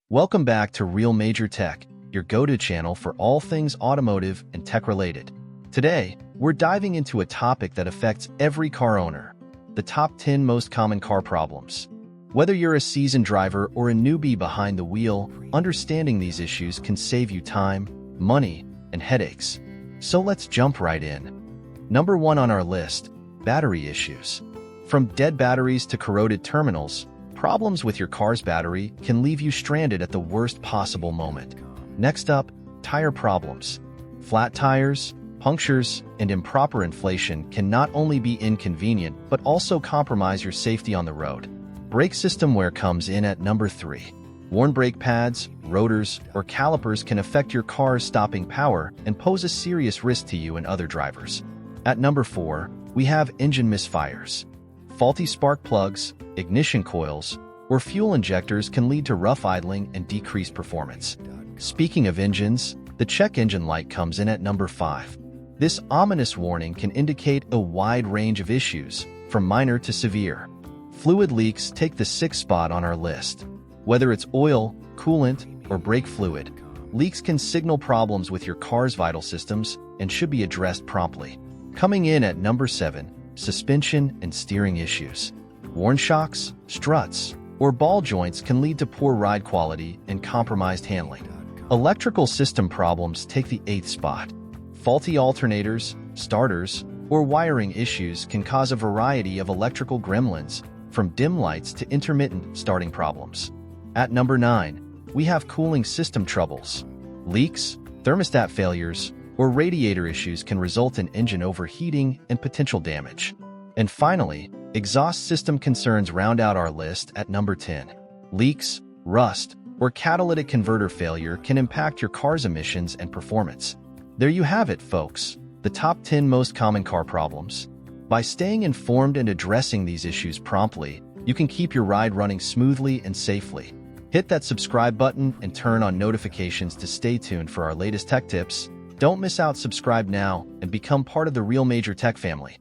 Welcome back to Real Major Tech, your go-to channel for all things automotive and tech-related. Today, we're diving into a topic that affects every car owner: the top 10 most common car problems. Whether you're a seasoned driver or a newbie behind the wheel, understanding these issues can save you time, money, and headaches. So let's jump right in. Number 1 on our list: battery issues. From dead batteries to corroded terminals, problems with your car's battery can leave you stranded at the worst possible moment. Next up, tire problems. Flat tires, punctures, and improper inflation can not only be inconvenient but also compromise your safety on the road. Brake system wear comes in at number 3. Worn brake pads, rotors, or calipers can affect your car's stopping power and pose a serious risk to you and other drivers. At number 4, we have engine misfires. Faulty spark plugs, ignition coils, or fuel injectors can lead to rough idling and decreased performance. Speaking of engines, the check engine light comes in at number 5. This ominous warning can indicate a wide range of issues, from minor to severe. Fluid leaks take the 6th spot on our list. Whether it's oil, coolant, or brake fluid, leaks can signal problems with your car's vital systems and should be addressed promptly. Coming in at number 7, suspension and steering issues. Worn shocks, struts, or ball joints can lead to poor ride quality and compromised handling. Electrical system problems take the 8th spot. Faulty alternators, starters, or wiring issues can cause a variety of electrical gremlins, from dim lights to intermittent starting problems. At number 9, we have cooling system troubles. Leaks, thermostat failures, or radiator issues can result in engine overheating and potential damage. And finally, exhaust system concerns round out our list at number 10. Leaks, rust, or catalytic converter failure can impact your car's emissions and performance. There you have it, folks, the top 10 most common car problems. By staying informed and addressing these issues promptly, you can keep your ride running smoothly and safely. Hit that subscribe button and turn on notifications to stay tuned for our latest tech tips. Don't miss out. Subscribe now and become part of the Real Major Tech family.